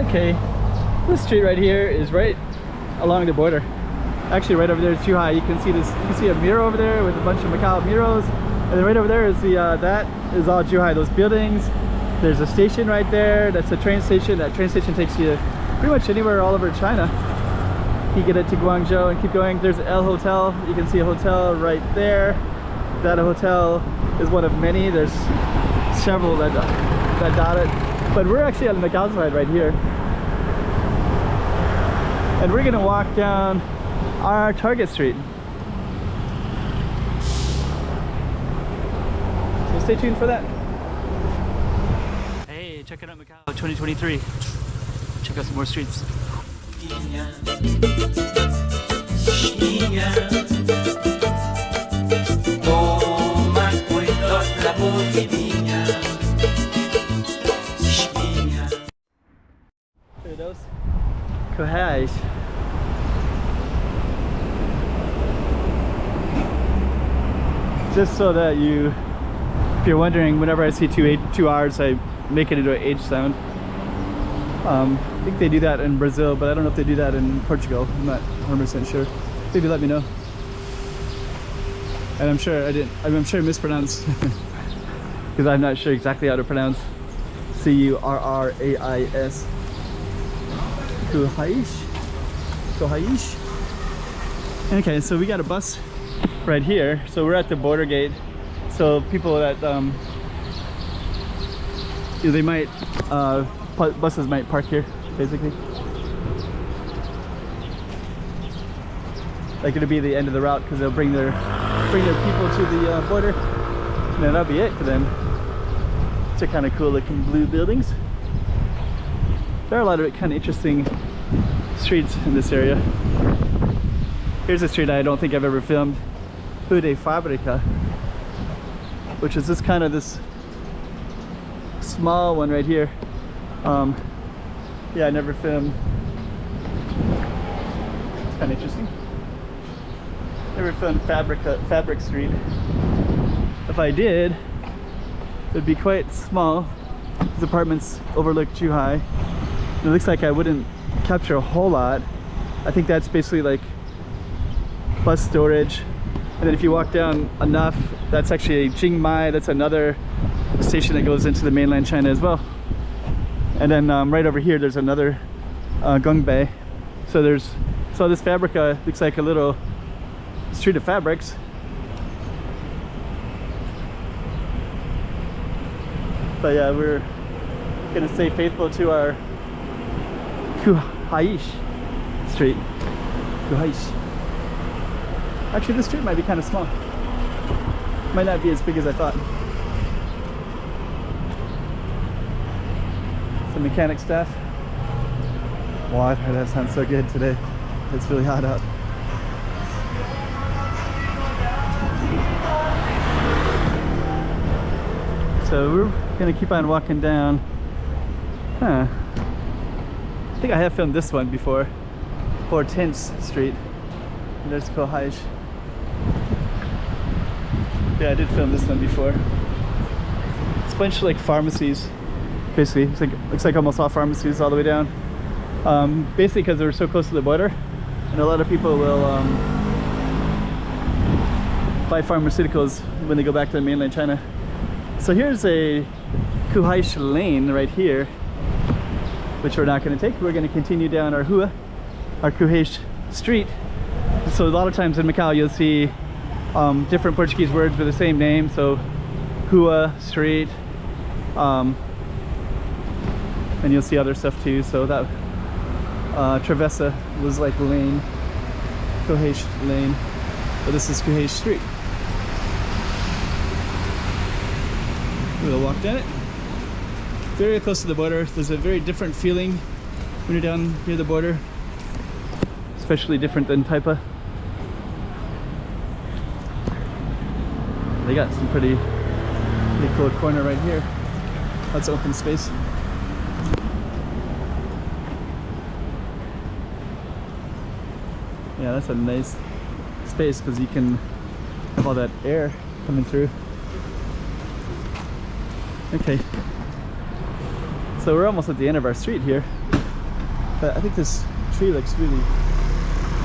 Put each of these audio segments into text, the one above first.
Okay, this street right here is right along the border. Actually, right over there is Currais. You can see this. You can see a mural over there with a bunch of Macau murals, and then right over there is the that is all Currais. Those buildings. There's a station right there. That's a train station. That train station takes you pretty much anywhere all over China. You get it to Guangzhou and keep going. There's El Hotel. You can see a hotel right there. That hotel is one of many. There's several that dot it. But we're actually on the Macau side right here. And we're gonna walk down our Target Street. So stay tuned for that. Hey, check it out Macau 2023. Check out some more streets. Those Currais. Just so that you, if you're wondering, whenever I see two R's, I make it into an H sound. I think they do that in Brazil, but I don't know if they do that in Portugal. I'm not 100% sure. Maybe let me know. And I'm sure I mispronounced because I'm not sure exactly how to pronounce C-U-R-R-A-I-S. Currais. Okay, so we got a bus right here. So we're at the border gate. So people that they might buses might park here, basically. Like it'll be the end of the route because they'll bring their people to the border, and then that'll be it for them. These are kind of cool looking blue buildings. There are a lot of kind of interesting streets in this area. Here's a street I don't think I've ever filmed, Rua de Fábrica, which is this kind of this small one right here. Yeah, I never filmed. It's kind of interesting. Never filmed Fabric Street. If I did, it'd be quite small. These apartments overlook Currais. It looks like I wouldn't capture a whole lot. I think that's basically like bus storage. And then if you walk down enough, that's actually Jingmai. That's another station that goes into the mainland China as well. And then right over here, there's another Gongbei. So this Fabrica looks like a little street of fabrics. But yeah, we're gonna stay faithful to our Currais Street. Currais. Actually, this street might be kind of small. Might not be as big as I thought. Some mechanic staff. Wow, that sounds so good today. It's really hot out. So we're gonna keep on walking down. I think I have filmed this one before. Hortense Street. And there's Currais. Yeah, I did film this one before. It's a bunch of like pharmacies. Basically, looks like almost all pharmacies all the way down. Basically because they're so close to the border, and a lot of people will buy pharmaceuticals when they go back to mainland China. So here's a Currais lane right here, which we're not going to take. We're going to continue down our Currais Street. So a lot of times in Macau you'll see different Portuguese words with the same name. So Rua, Street, and you'll see other stuff too. So that Travessa was like lane, Currais lane, but this is Currais Street. We'll walk down it. Very close to the border. There's a very different feeling when you're down near the border, especially different than Taipa. They got some pretty cool corner right here. Lots of open space. Yeah, that's a nice space because you can have all that air coming through. Okay, so we're almost at the end of our street here. But I think this tree looks really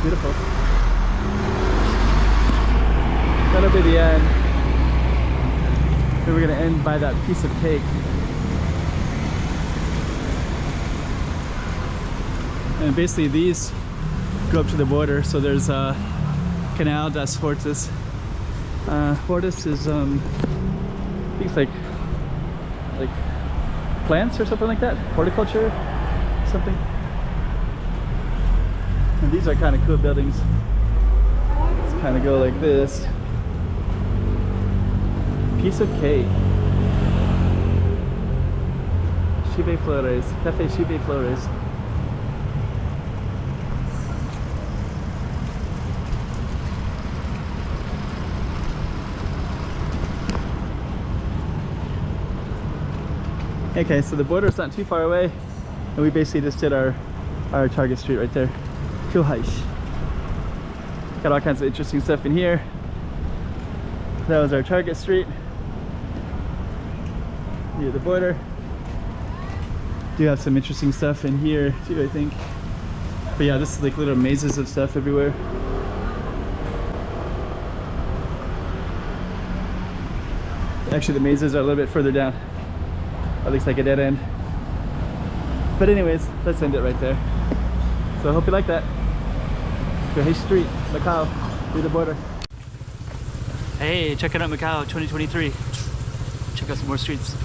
beautiful. That'll be the end. Then we're gonna end by that piece of cake. And basically these go up to the border. So there's Canal das Hortas. Hortus is I think it's like plants or something like that, horticulture, something. And these are kind of cool buildings. Let's kind of go like this. Piece of cake. Chive Flores, Cafe Chive Flores. Okay, so the border's not too far away, and we basically just did our target street right there. Currais. Got all kinds of interesting stuff in here. That was our target street. Near the border. Do have some interesting stuff in here too, I think. But yeah, this is like little mazes of stuff everywhere. Actually, the mazes are a little bit further down. At least like a dead end. But anyways, let's end it right there. So I hope you like that. Currais Street, Macau, through the border. Hey, checking out Macau 2023. Check out some more streets.